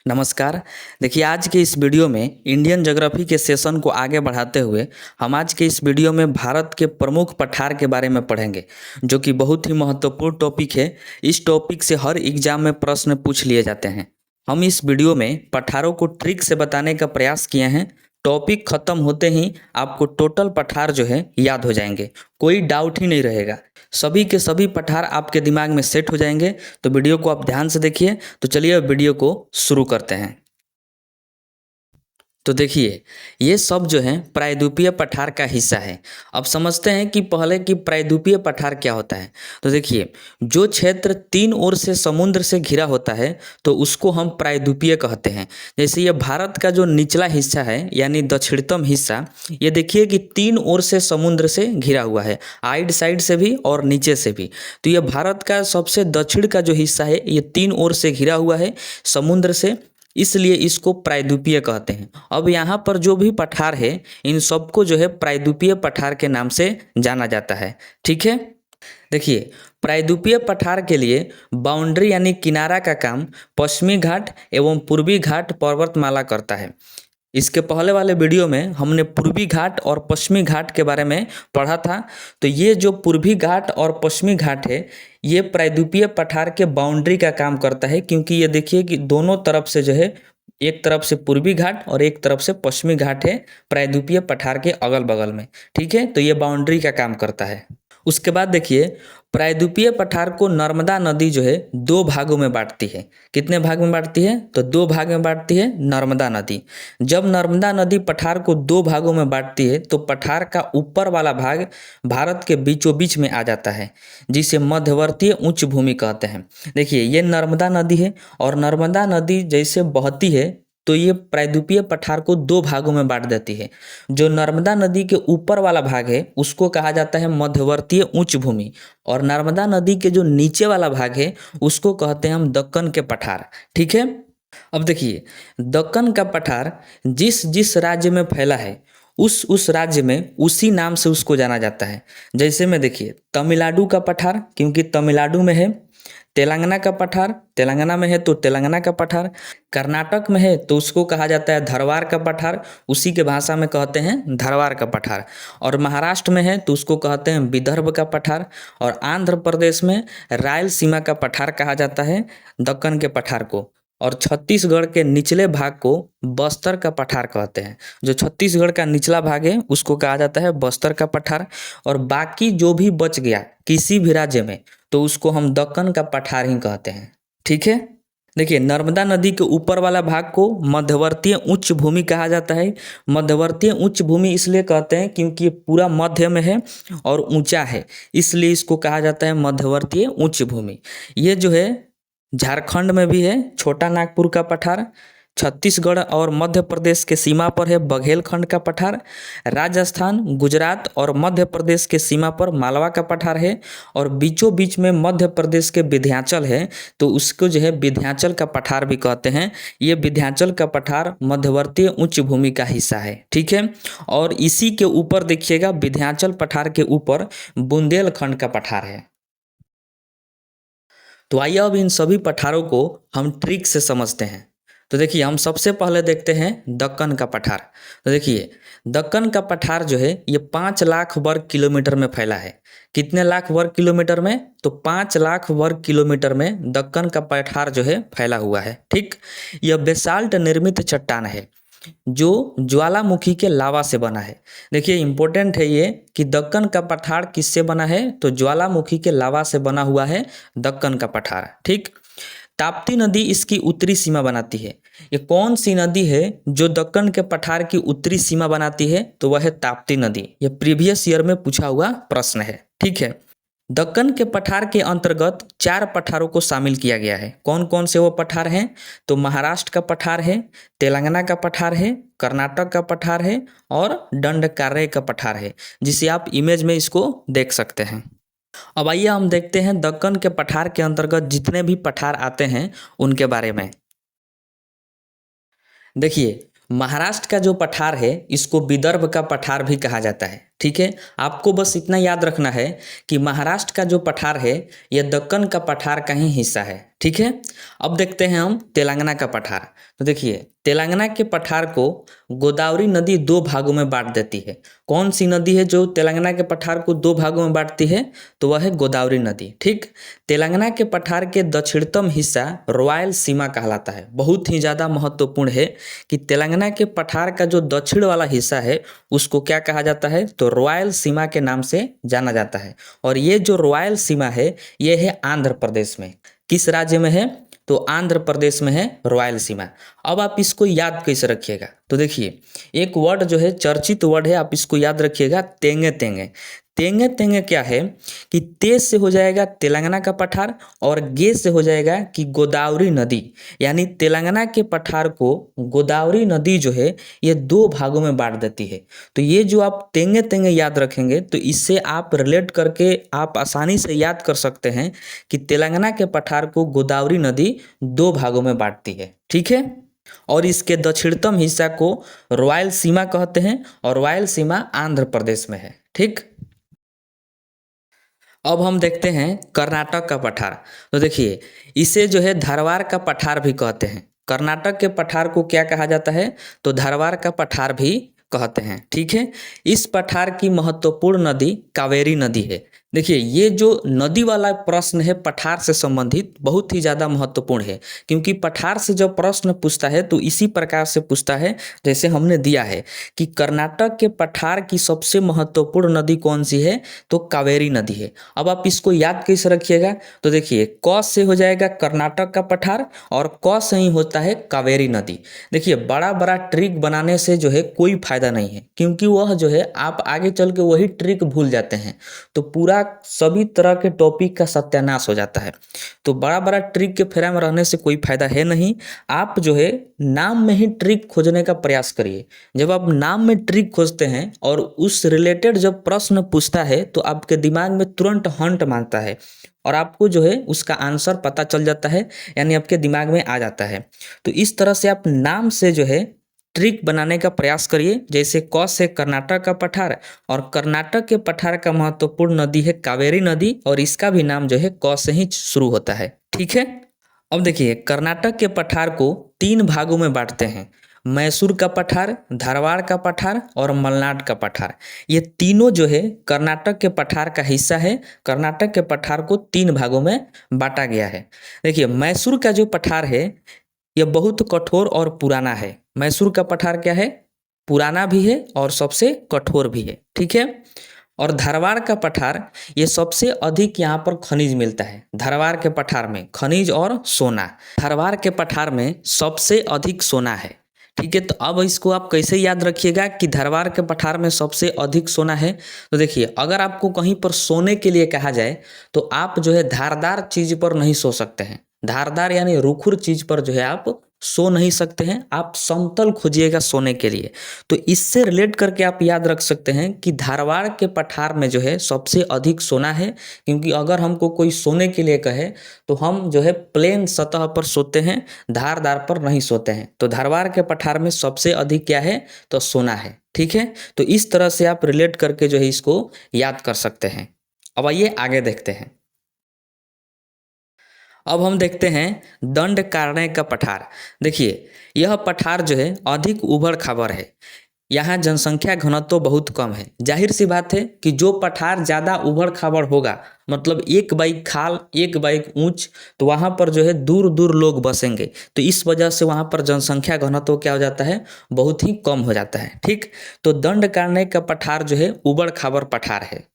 नमस्कार। देखिए, आज के इस वीडियो में इंडियन ज्योग्राफी के सेशन को आगे बढ़ाते हुए हम आज के इस वीडियो में भारत के प्रमुख पठार के बारे में पढ़ेंगे, जो कि बहुत ही महत्वपूर्ण टॉपिक है। इस टॉपिक से हर एग्जाम में प्रश्न पूछ लिए जाते हैं। हम इस वीडियो में पठारों को ट्रिक से बताने का प्रयास किए हैं। टॉपिक खत्म होते ही आपको टोटल पठार जो है याद हो जाएंगे, कोई डाउट ही नहीं रहेगा। सभी के सभी पठार आपके दिमाग में सेट हो जाएंगे। तो वीडियो को आप ध्यान से देखिए। तो चलिए अब वीडियो को शुरू करते हैं। तो देखिए, ये सब जो है प्रायद्वीपीय पठार का हिस्सा है। अब समझते हैं कि पहले कि प्रायद्वीपीय पठार क्या होता है। तो देखिए, जो क्षेत्र तीन ओर से समुद्र से घिरा होता है तो उसको हम प्रायद्वीपीय कहते हैं। जैसे ये भारत का जो निचला हिस्सा है यानी दक्षिणतम हिस्सा, ये देखिए कि तीन ओर से समुद्र से घिरा हुआ है, आइड साइड से भी और नीचे से भी। तो ये भारत का सबसे दक्षिण का जो हिस्सा है ये तीन ओर से घिरा हुआ है समुद्र से, इसलिए इसको प्रायद्वीपीय कहते हैं। अब यहाँ पर जो भी पठार है इन सबको जो है प्रायद्वीपीय पठार के नाम से जाना जाता है। ठीक है। देखिए, प्रायद्वीपीय पठार के लिए बाउंड्री यानी किनारा का काम पश्चिमी घाट एवं पूर्वी घाट पर्वतमाला करता है। इसके पहले वाले वीडियो में हमने पूर्वी घाट और पश्चिमी घाट के बारे में पढ़ा था। तो ये जो पूर्वी घाट और पश्चिमी घाट है ये प्रायद्वीपीय पठार के बाउंड्री का काम करता है, क्योंकि ये देखिए कि दोनों तरफ से जो है, एक तरफ से पूर्वी घाट और एक तरफ से पश्चिमी घाट है प्रायद्वीपीय पठार के अगल बगल में। ठीक है, तो ये बाउंड्री का काम करता है। उसके बाद देखिए, प्रायद्वीपीय पठार को नर्मदा नदी जो है दो भागों में बांटती है। कितने भाग में बांटती है? तो दो भाग में बांटती है नर्मदा नदी। जब नर्मदा नदी पठार को दो भागों में बांटती है तो पठार का ऊपर वाला भाग भारत के बीचों बीच में आ जाता है, जिसे मध्यवर्तीय उच्च भूमि कहते हैं। देखिए, ये नर्मदा नदी है और नर्मदा नदी जैसे बहती है तो ये प्रायद्वीपीय पठार को दो भागों में बांट देती है। जो नर्मदा नदी के ऊपर वाला भाग है उसको कहा जाता है मध्यवर्तीय उच्च भूमि, और नर्मदा नदी के जो नीचे वाला भाग है उसको कहते हैं हम दक्कन के पठार। ठीक है। अब देखिए, दक्कन का पठार जिस जिस राज्य में फैला है उस राज्य में उसी नाम से उसको जाना जाता है। जैसे में देखिए, तमिलनाडु का पठार क्योंकि तमिलनाडु में है, तेलंगाना का पठार तेलंगाना में है तो तेलंगाना का पठार, कर्नाटक में है तो उसको कहा जाता है धरवार का पठार, उसी के भाषा में कहते हैं धरवार का पठार, और महाराष्ट्र में है तो उसको कहते हैं विदर्भ का पठार, और आंध्र प्रदेश में रायलसीमा का पठार कहा जाता है दक्कन के पठार को, और छत्तीसगढ़ के निचले भाग को बस्तर का पठार कहते हैं। जो छत्तीसगढ़ का निचला भाग है उसको कहा जाता है बस्तर का पठार, और बाकी जो भी बच गया किसी भी राज्य में तो उसको हम दक्कन का पठार ही कहते हैं। ठीक है। देखिए, नर्मदा नदी के ऊपर वाला भाग को मध्यवर्तीय उच्च भूमि कहा जाता है। मध्यवर्तीय उच्च भूमि इसलिए कहते हैं क्योंकि ये पूरा मध्य में है और ऊंचा है, इसलिए इसको कहा जाता है मध्यवर्तीय उच्च भूमि। ये जो है झारखंड में भी है छोटा नागपुर का पठार, छत्तीसगढ़ और मध्य प्रदेश के सीमा पर है बघेलखंड का पठार, राजस्थान, गुजरात और मध्य प्रदेश के सीमा पर मालवा का पठार है, और बीचों बीच में मध्य प्रदेश के विंध्याचल है तो उसको जो है विंध्याचल का पठार भी कहते हैं। ये विंध्याचल का पठार मध्यवर्तीय उच्च भूमि का हिस्सा है। ठीक है। और इसी के ऊपर देखिएगा, विंध्याचल पठार के ऊपर बुंदेलखंड का पठार है। तो आइए अब इन सभी पठारों को हम ट्रिक से समझते हैं। तो देखिए, हम सबसे पहले देखते हैं दक्कन का पठार। तो देखिए, दक्कन का पठार जो है ये 5 लाख वर्ग किलोमीटर में फैला है। कितने लाख वर्ग किलोमीटर में? तो 5 लाख वर्ग किलोमीटर में दक्कन का पठार जो है फैला हुआ है। ठीक। यह बेसाल्ट निर्मित चट्टान है जो ज्वालामुखी के लावा से बना है। देखिए, इंपॉर्टेंट है ये कि दक्कन का पठार किससे बना है? तो ज्वालामुखी के लावा से बना हुआ है दक्कन का पठार। ठीक। ताप्ती नदी इसकी उत्तरी सीमा बनाती है। ये कौन सी नदी है जो दक्कन के पठार की उत्तरी सीमा बनाती है? तो वह है ताप्ती नदी। यह प्रीवियस ईयर में पूछा हुआ प्रश्न है। ठीक है। दक्कन के पठार के अंतर्गत 4 पठारों को शामिल किया गया है। कौन कौन से वो पठार हैं? तो महाराष्ट्र का पठार है, तेलंगाना का पठार है, कर्नाटक का पठार है और दंडकारण्य का पठार है, जिसे आप इमेज में इसको देख सकते हैं। अब आइए हम देखते हैं दक्कन के पठार के अंतर्गत जितने भी पठार आते हैं उनके बारे में। देखिए, महाराष्ट्र का जो पठार है इसको विदर्भ का पठार भी कहा जाता है। ठीक है। आपको बस इतना याद रखना है कि महाराष्ट्र का जो पठार है यह दक्कन का पठार का ही हिस्सा है। ठीक है। अब देखते हैं हम तेलंगाना का पठार। तो देखिए तेलंगाना के पठार को गोदावरी नदी दो भागों में बांट देती है। कौन सी नदी है जो तेलंगाना के पठार को दो भागों में बांटती है? तो वह है गोदावरी नदी। ठीक। तेलंगाना के पठार के दक्षिणतम हिस्सा रॉयल सीमा कहलाता है। बहुत ही ज़्यादा महत्वपूर्ण है कि तेलंगाना के पठार का जो दक्षिण वाला हिस्सा है उसको क्या कहा जाता है? तो रॉयल सीमा के नाम से जाना जाता है। और ये जो रॉयल सीमा है ये है आंध्र प्रदेश में। किस राज्य में है? तो आंध्र प्रदेश में है रॉयल सीमा। अब आप इसको याद कैसे रखिएगा? तो देखिए एक वर्ड जो है चर्चित वर्ड है, आप इसको याद रखिएगा, तेंगे तेंगे। तेंगे तेंगे क्या है कि ते से हो जाएगा तेलंगाना का पठार और गे से हो जाएगा कि गोदावरी नदी। यानी तेलंगाना के पठार को गोदावरी नदी जो है ये दो भागों में बांट देती है। तो ये जो आप तेंगे तेंगे याद रखेंगे तो इससे आप रिलेट करके आप आसानी से याद कर सकते हैं कि तेलंगाना के पठार को गोदावरी नदी दो भागों में बांटती है। ठीक है। और इसके दक्षिणतम हिस्सा को रॉयल सीमा कहते हैं और रॉयल सीमा आंध्र प्रदेश में है। ठीक। अब हम देखते हैं कर्नाटक का पठार। तो देखिए इसे जो है धारवाड़ का पठार भी कहते हैं। कर्नाटक के पठार को क्या कहा जाता है? तो धारवाड़ का पठार भी कहते हैं। ठीक है। इस पठार की महत्वपूर्ण नदी कावेरी नदी है। देखिए ये जो नदी वाला प्रश्न है पठार से संबंधित बहुत ही ज़्यादा महत्वपूर्ण है, क्योंकि पठार से जब प्रश्न पूछता है तो इसी प्रकार से पूछता है जैसे हमने दिया है कि कर्नाटक के पठार की सबसे महत्वपूर्ण नदी कौन सी है? तो कावेरी नदी है। अब आप इसको याद कैसे रखिएगा? तो देखिए क से हो जाएगा कर्नाटक का पठार और क से ही होता है कावेरी नदी। देखिए बड़ा बड़ा ट्रिक बनाने से जो है कोई फायदा नहीं है, क्योंकि वह जो है आप आगे चल के वही ट्रिक भूल जाते हैं तो पूरा सभी तरह के टॉपिक का सत्यानाश हो जाता है। तो बड़ा बड़ा ट्रिक के फेरा में रहने से कोई फायदा है नहीं। आप जो है नाम में ही ट्रिक खोजने का प्रयास करिए। जब आप नाम में ट्रिक खोजते हैं और उस रिलेटेड जब प्रश्न पूछता है तो आपके दिमाग में तुरंत हंट मारता है और आपको जो है उसका आंसर पता चल जाता है, यानी आपके दिमाग में आ जाता है। तो इस तरह से आप नाम से जो है ट्रिक बनाने का प्रयास करिए। जैसे क से कर्नाटक का पठार और कर्नाटक के पठार का महत्वपूर्ण नदी है कावेरी नदी और इसका भी नाम जो है क से ही शुरू होता है। ठीक है। अब देखिए कर्नाटक के पठार को तीन भागों में बांटते हैं। मैसूर का पठार, धारवाड़ का पठार और मलनाड का पठार। ये तीनों जो है कर्नाटक के पठार का हिस्सा है। कर्नाटक के पठार को तीन भागों में बांटा गया है। देखिए मैसूर का जो पठार है यह बहुत कठोर और पुराना है। मैसूर का पठार क्या है? पुराना भी है और सबसे कठोर भी है। ठीक है। और धारवाड़ का पठार ये सबसे अधिक यहाँ पर खनिज मिलता है। धारवाड़ के पठार में खनिज और सोना, धारवाड़ के पठार में सबसे अधिक सोना है। ठीक है। तो अब इसको आप कैसे याद रखिएगा कि धारवाड़ के पठार में सबसे अधिक सोना है? तो देखिए अगर आपको कहीं पर सोने के लिए कहा जाए तो आप जो है धारदार चीज़ पर नहीं सो सकते हैं। धारदार यानी रुखुर चीज़ पर जो है आप सो नहीं सकते हैं। आप समतल खोजिएगा सोने के लिए। तो इससे रिलेट करके आप याद रख सकते हैं कि धारवाड़ के पठार में जो है सबसे अधिक सोना है, क्योंकि अगर हमको कोई सोने के लिए कहे तो हम जो है प्लेन सतह पर सोते हैं, धारदार पर नहीं सोते हैं। तो धारवाड़ के पठार में सबसे अधिक क्या है? तो सोना है। ठीक है। तो इस तरह से आप रिलेट करके जो है इसको याद कर सकते हैं। अब आइए आगे देखते हैं। अब हम देखते हैं दंडकारण्य का पठार। देखिए यह पठार जो है अधिक उबड़ खाबड़ है। यहाँ जनसंख्या घनत्व बहुत कम है। जाहिर सी बात है कि जो पठार ज़्यादा उबड़ खाबड़ होगा, मतलब एक बाई खाल एक बाई ऊंच, तो वहाँ पर जो है दूर दूर लोग बसेंगे। तो इस वजह से वहाँ पर जनसंख्या घनत्व क्या हो जाता है? बहुत ही कम हो जाता है। ठीक। तो दंडकारण्य का पठार जो है उबड़ खाबड़ पठार है।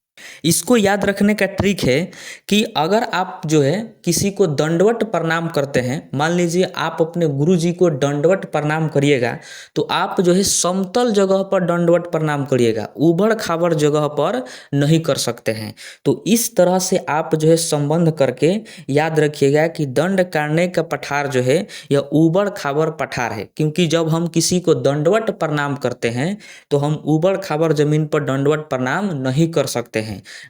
इसको याद रखने का ट्रिक है कि अगर आप जो है किसी को दंडवत प्रणाम करते हैं, मान लीजिए आप अपने गुरुजी को दंडवत प्रणाम करिएगा, तो आप जो है समतल जगह पर दंडवत प्रणाम करिएगा, उबड़ खाबड़ जगह पर नहीं कर सकते हैं। तो इस तरह से आप जो है संबंध करके याद रखिएगा कि दंडकारण्य का पठार जो है यह उबड़ खाबड़ पठार है, क्योंकि जब हम किसी को दंडवत प्रणाम करते हैं तो हम उबड़ खाबड़ जमीन पर दंडवत प्रणाम नहीं कर सकते हैं,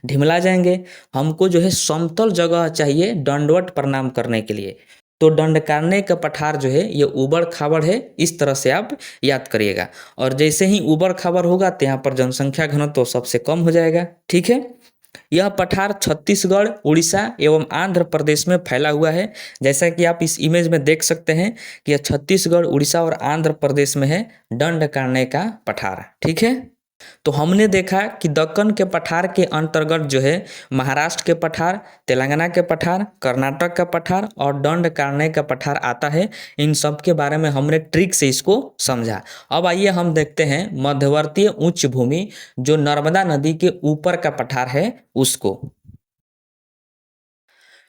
ढिमला जाएंगे। हमको जो है समतल जगह चाहिए दंडवत प्रणाम करने के लिए। तो दंडकारण्य का पठार जो है ये उबड़ खाबड़ है। इस तरह से आप याद करिएगा। और जैसे ही उबड़ खाबड़ होगा तो यहाँ पर जनसंख्या घनत्व सबसे कम हो जाएगा। ठीक है। यह पठार छत्तीसगढ़, उड़ीसा एवं आंध्र प्रदेश में फैला हुआ है। जैसा कि आप इस इमेज में देख सकते हैं कि यह छत्तीसगढ़, उड़ीसा और आंध्र प्रदेश में है दंडकारण्य का पठार। ठीक है, तो हमने देखा कि दक्कन के पठार के अंतर्गत जो है महाराष्ट्र के पठार, तेलंगाना के पठार, कर्नाटक का पठार और दंडकारण्य का पठार आता है। इन सब के बारे में हमने ट्रिक से इसको समझा। अब आइए हम देखते हैं मध्यवर्तीय उच्च भूमि जो नर्मदा नदी के ऊपर का पठार है उसको।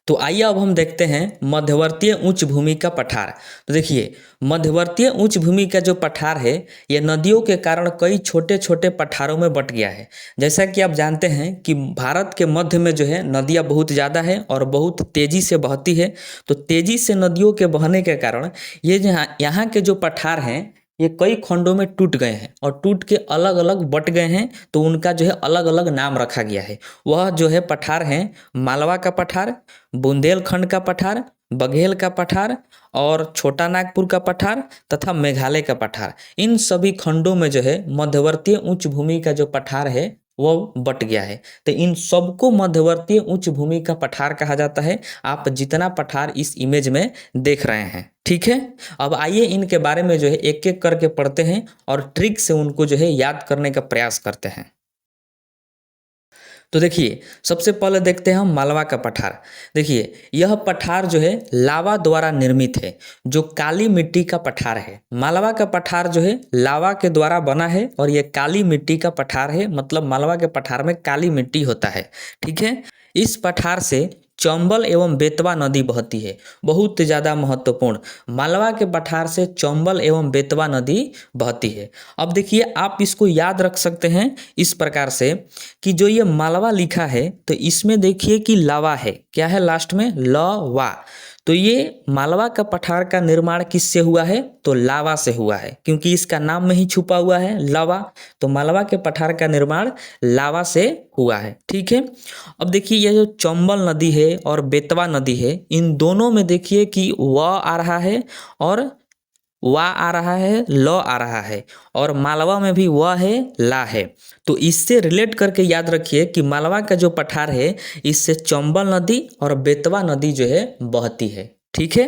तो आइए अब हम देखते हैं मध्यवर्तीय उच्च भूमि का पठार। तो देखिए, मध्यवर्तीय उच्च भूमि का जो पठार है यह नदियों के कारण कई छोटे छोटे पठारों में बट गया है। जैसा कि आप जानते हैं कि भारत के मध्य में जो है नदियाँ बहुत ज़्यादा है और बहुत तेज़ी से बहती है। तो तेज़ी से नदियों के बहने के कारण ये यहाँ के जो पठार हैं ये कई खंडों में टूट गए हैं और टूट के अलग अलग बट गए हैं। तो उनका जो है अलग अलग नाम रखा गया है। वह जो है पठार हैं मालवा का पठार, बुंदेलखंड का पठार, बघेल का पठार और छोटा नागपुर का पठार तथा मेघालय का पठार। इन सभी खंडों में जो है मध्यवर्तीय उच्च भूमि का जो पठार है वो बट गया है। तो इन सबको मध्यवर्तीय उच्च भूमि का पठार कहा जाता है। आप जितना पठार इस इमेज में देख रहे हैं, ठीक है। अब आइए इनके बारे में जो है एक एक करके पढ़ते हैं और ट्रिक से उनको जो है याद करने का प्रयास करते हैं। तो देखिए, सबसे पहले देखते हैं हम मालवा का पठार। देखिए, यह पठार जो है लावा द्वारा निर्मित है, जो काली मिट्टी का पठार है। मालवा का पठार जो है लावा के द्वारा बना है और यह काली मिट्टी का पठार है, मतलब मालवा के पठार में काली मिट्टी होता है। ठीक है, इस पठार से चंबल एवं बेतवा नदी बहती है, बहुत ज़्यादा महत्वपूर्ण। मालवा के पठार से चंबल एवं बेतवा नदी बहती है। अब देखिए, आप इसको याद रख सकते हैं इस प्रकार से कि जो ये मालवा लिखा है तो इसमें देखिए कि लावा है, क्या है लास्ट में, ल-वा। तो ये मालवा का पठार का निर्माण किससे हुआ है, तो लावा से हुआ है, क्योंकि इसका नाम में ही छुपा हुआ है लावा। तो मालवा के पठार का निर्माण लावा से हुआ है। ठीक है, अब देखिए यह जो चंबल नदी है और बेतवा नदी है, इन दोनों में देखिए कि व आ रहा है और वा आ रहा है, ल आ रहा है, और मालवा में भी व है, ला है। तो इससे रिलेट करके याद रखिए कि मालवा का जो पठार है इससे चंबल नदी और बेतवा नदी जो है बहती है। ठीक है,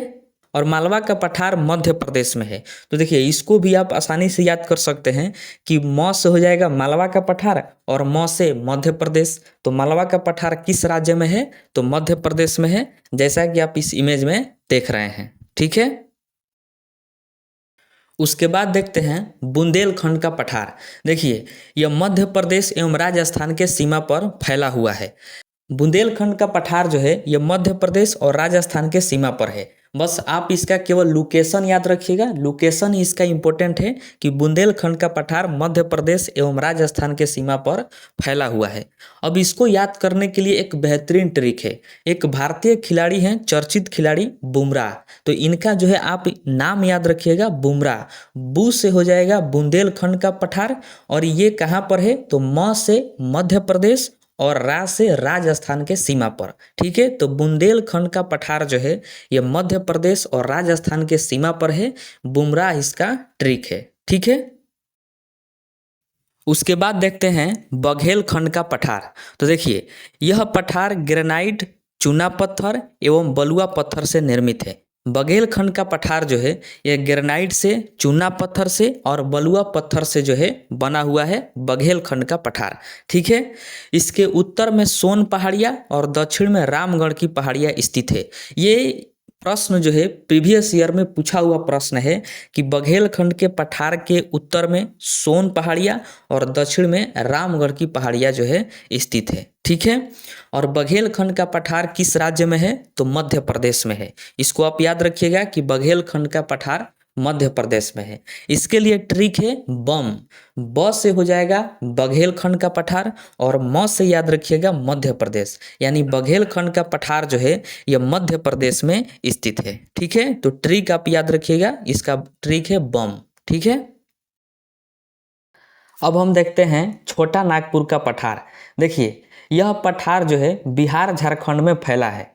और मालवा का पठार मध्य प्रदेश में है। तो देखिए, इसको भी आप आसानी से याद कर सकते हैं कि म से हो जाएगा मालवा का पठार और म से मध्य प्रदेश। तो मालवा का पठार किस राज्य में है, तो मध्य प्रदेश में है, जैसा कि आप इस इमेज में देख रहे हैं। ठीक है, उसके बाद देखते हैं बुंदेलखंड का पठार। देखिए, यह मध्य प्रदेश एवं राजस्थान के सीमा पर फैला हुआ है। बुंदेलखंड का पठार जो है यह मध्य प्रदेश और राजस्थान के सीमा पर है। बस आप इसका केवल लोकेशन याद रखिएगा, लोकेशन इसका इम्पोर्टेंट है कि बुंदेलखंड का पठार मध्य प्रदेश एवं राजस्थान के सीमा पर फैला हुआ है। अब इसको याद करने के लिए एक बेहतरीन ट्रिक है। एक भारतीय खिलाड़ी हैं, चर्चित खिलाड़ी बुमराह। तो इनका जो है आप नाम याद रखिएगा, बुमराह। बू से हो जाएगा बुंदेलखंड का पठार और ये कहाँ पर है, तो म से मध्य प्रदेश और रा से राजस्थान के सीमा पर। ठीक है, तो बुंदेलखंड का पठार जो है ये मध्य प्रदेश और राजस्थान के सीमा पर है। बुमराह इसका ट्रिक है। ठीक है, उसके बाद देखते हैं बघेलखंड का पठार। तो देखिए, यह पठार ग्रेनाइट, चूना पत्थर एवं बलुआ पत्थर से निर्मित है। बघेलखंड का पठार जो है यह ग्रेनाइट से, चूना पत्थर से और बलुआ पत्थर से जो है बना हुआ है बघेलखंड का पठार। ठीक है, इसके उत्तर में सोन पहाड़ियाँ और दक्षिण में रामगढ़ की पहाड़ियाँ स्थित है। ये प्रश्न जो है प्रीवियस ईयर में पूछा हुआ प्रश्न है कि बघेलखंड के पठार के उत्तर में सोन पहाड़ियाँ और दक्षिण में रामगढ़ की पहाड़ियाँ जो है स्थित है। ठीक है, और बघेलखंड का पठार किस राज्य में है, तो मध्य प्रदेश में है। इसको आप याद रखिएगा कि बघेलखंड का पठार मध्य प्रदेश में है। इसके लिए ट्रिक है बम। ब से हो जाएगा बघेलखंड का पठार और म से याद रखिएगा मध्य प्रदेश, यानी बघेलखंड का पठार जो है यह मध्य प्रदेश में स्थित है। ठीक है, तो ट्रिक आप याद रखिएगा, इसका ट्रिक है बम। ठीक है, अब हम देखते हैं छोटा नागपुर का पठार। देखिए, यह पठार जो है बिहार झारखंड में फैला है।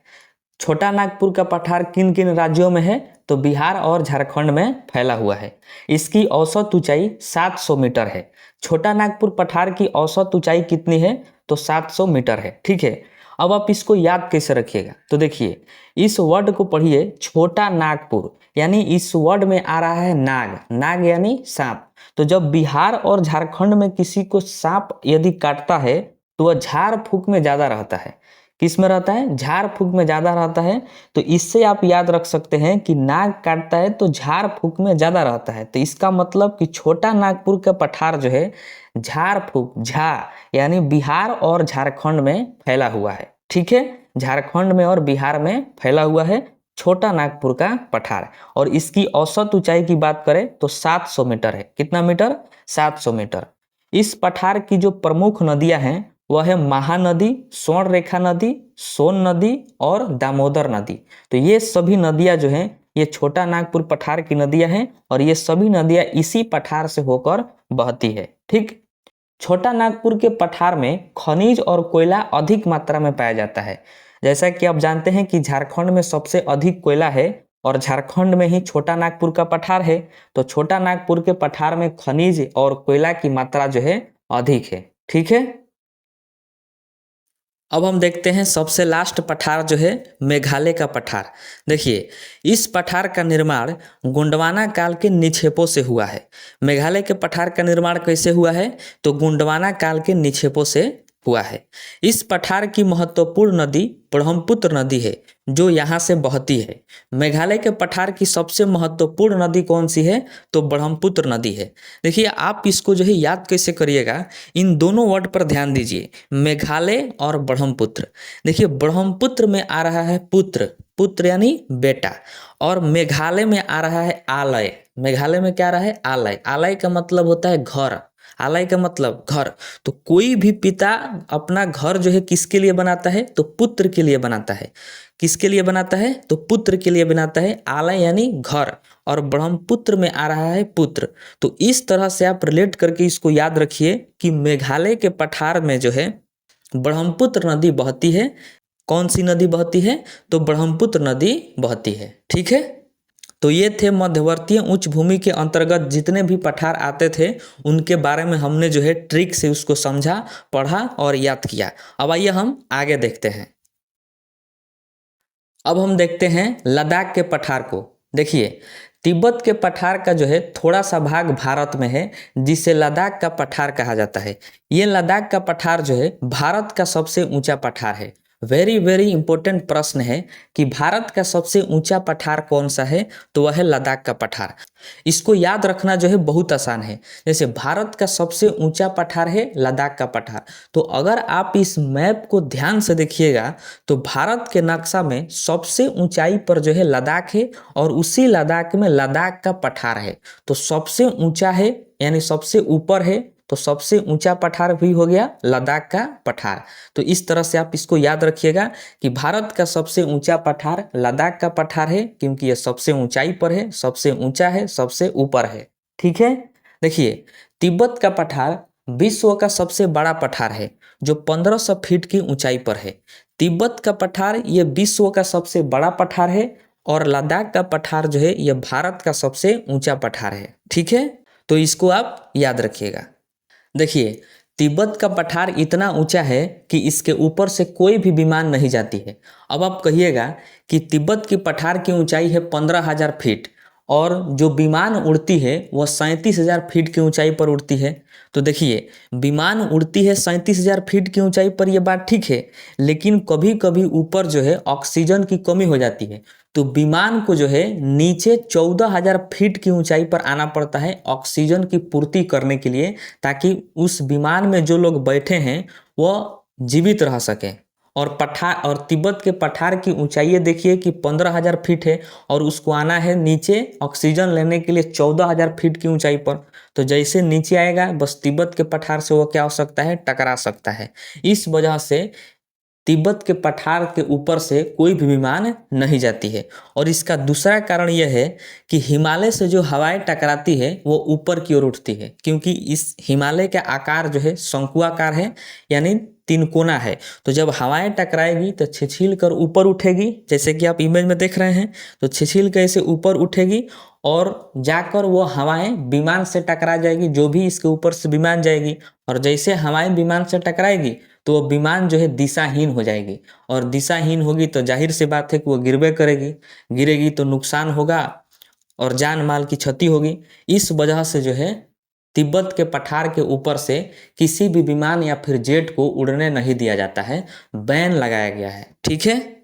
छोटा नागपुर का पठार किन किन राज्यों में है? तो बिहार और झारखंड में फैला हुआ है। इसकी औसत ऊंचाई 700 मीटर है। छोटा नागपुर पठार की औसत ऊंचाई कितनी है? तो 700 मीटर है। ठीक है, अब आप इसको याद कैसे रखिएगा? तो देखिए, इस वर्ड को पढ़िए, छोटा नागपुर, यानी इस वर्ड में आ रहा है नाग, नाग यानी सांप। तो जब बिहार और झारखंड में किसी को सांप यदि काटता है तो वह झाड़ फूक में ज्यादा रहता है। किस में रहता है? झाड़ फूक में ज्यादा रहता है। तो इससे आप याद रख सकते हैं कि नाग काटता है तो झाड़ फूक में ज्यादा रहता है। तो इसका मतलब कि छोटा नागपुर का पठार जो है झाड़ फूक, झा यानी बिहार और झारखंड में फैला हुआ है। ठीक है, झारखंड में और बिहार में फैला हुआ है छोटा नागपुर का पठार। और इसकी औसत ऊंचाई की बात करें तो 700 मीटर है। कितना मीटर? 700 मीटर। इस पठार की जो प्रमुख नदियां हैं वह है महानदी, स्वर्णरेखा नदी, सोन नदी और दामोदर नदी। तो ये सभी नदियां जो हैं ये छोटा नागपुर पठार की नदियां हैं और ये सभी नदियां इसी पठार से होकर बहती है। ठीक, छोटा नागपुर के पठार में खनिज और कोयला अधिक मात्रा में पाया जाता है। जैसा कि आप जानते हैं कि झारखंड में सबसे अधिक कोयला है और झारखंड में ही छोटा नागपुर का पठार है। तो छोटा नागपुर के पठार में खनिज और कोयला की मात्रा जो है अधिक है। ठीक है, अब हम देखते हैं सबसे लास्ट पठार जो है मेघालय का पठार। देखिए, इस पठार का निर्माण गोंडवाना काल के निक्षेपों से हुआ है। मेघालय के पठार का निर्माण कैसे हुआ है? तो गोंडवाना काल के निक्षेपों से हुआ है। इस पठार की महत्वपूर्ण नदी ब्रह्मपुत्र नदी है जो यहाँ से बहती है। मेघालय के पठार की सबसे महत्वपूर्ण नदी कौन सी है? तो ब्रह्मपुत्र नदी है। देखिए, आप इसको जो है याद कैसे करिएगा, इन दोनों वर्ड पर ध्यान दीजिए, मेघालय और ब्रह्मपुत्र। देखिए, ब्रह्मपुत्र में आ रहा है पुत्र, पुत्र यानी बेटा, और मेघालय में आ रहा है आलय। मेघालय में क्या आ रहा है? आलय। आलय का मतलब होता है घर, आलय का मतलब घर। तो कोई भी पिता अपना घर जो है किसके लिए बनाता है? तो पुत्र के लिए बनाता है। किसके लिए बनाता है? तो पुत्र के लिए बनाता है। आलय यानी घर और ब्रह्मपुत्र में आ रहा है पुत्र। तो इस तरह से आप रिलेट करके इसको याद रखिए कि मेघालय के पठार में जो है ब्रह्मपुत्र नदी बहती है। कौन सी नदी बहती है? तो ब्रह्मपुत्र नदी बहती है। ठीक है, तो ये थे मध्यवर्तीय उच्च भूमि के अंतर्गत जितने भी पठार आते थे उनके बारे में हमने जो है ट्रिक से उसको समझा, पढ़ा और याद किया। अब आइए हम आगे देखते हैं। अब हम देखते हैं लद्दाख के पठार को। देखिए, तिब्बत के पठार का जो है थोड़ा सा भाग भारत में है जिसे लद्दाख का पठार कहा जाता है। ये लद्दाख का पठार जो है भारत का सबसे ऊंचा पठार है। वेरी वेरी इंपॉर्टेंट प्रश्न है कि भारत का सबसे ऊंचा पठार कौन सा है? तो वह है लद्दाख का पठार। इसको याद रखना जो है बहुत आसान है। जैसे भारत का सबसे ऊंचा पठार है लद्दाख का पठार। तो अगर आप इस मैप को ध्यान से देखिएगा तो भारत के नक्शा में सबसे ऊंचाई पर जो है लद्दाख है और उसी लद्दाख में लद्दाख का पठार है। तो सबसे ऊंचा है यानी सबसे ऊपर है, तो सबसे ऊंचा पठार भी हो गया लद्दाख का पठार। तो इस तरह से आप इसको याद रखिएगा कि भारत का सबसे ऊंचा पठार लद्दाख का पठार है क्योंकि यह सबसे ऊंचाई पर है, सबसे ऊंचा है, सबसे ऊपर है। ठीक है, देखिए, तिब्बत का पठार विश्व का सबसे बड़ा पठार है जो 1500 फीट की ऊंचाई पर है। तिब्बत का पठार ये विश्व का सबसे बड़ा पठार है और लद्दाख का पठार जो है यह भारत का सबसे ऊंचा पठार है। ठीक है, तो इसको आप याद रखिएगा। देखिए, तिब्बत का पठार इतना ऊंचा है कि इसके ऊपर से कोई भी विमान नहीं जाती है। अब आप कहिएगा कि तिब्बत की पठार की ऊंचाई है 15,000 फीट और जो विमान उड़ती है वह 37,000 फीट की ऊंचाई पर उड़ती है। तो देखिए, विमान उड़ती है 37,000 फीट की ऊंचाई पर, यह बात ठीक है, लेकिन कभी कभी ऊपर जो है ऑक्सीजन की कमी हो जाती है। तो विमान को जो है नीचे 14,000 फीट की ऊंचाई पर आना पड़ता है ऑक्सीजन की पूर्ति करने के लिए, ताकि उस विमान में जो लोग बैठे हैं वह जीवित रह सकें। और पठार और तिब्बत के पठार की ऊंचाई देखिए कि 15,000 फीट है और उसको आना है नीचे ऑक्सीजन लेने के लिए 14,000 फीट की ऊंचाई पर। तो जैसे नीचे आएगा बस तिब्बत के पठार से वो क्या हो सकता है? टकरा सकता है। इस वजह से तिब्बत के पठार के ऊपर से कोई भी विमान नहीं जाती है। और इसका दूसरा कारण यह है कि हिमालय से जो हवाएं टकराती है वो ऊपर की ओर उठती है, क्योंकि इस हिमालय का आकार जो है शंकुआकार है, यानी तिनकोना है। तो जब हवाएं टकराएगी तो छिछिल कर ऊपर उठेगी, जैसे कि आप इमेज में देख रहे हैं। तो छिछिल कर ऐसे ऊपर उठेगी और जाकर वो हवाएं विमान से टकरा जाएगी, जो भी इसके ऊपर से विमान जाएगी। और जैसे हवाएं विमान से टकराएगी तो वो विमान जो है दिशाहीन हो जाएगी, और दिशाहीन होगी तो जाहिर सी बात है कि वो गिरबे करेगी। गिरेगी तो नुकसान होगा और जान माल की क्षति होगी। इस वजह से जो है तिब्बत के पठार के ऊपर से किसी भी विमान या फिर जेट को उड़ने नहीं दिया जाता है, बैन लगाया गया है। ठीक है।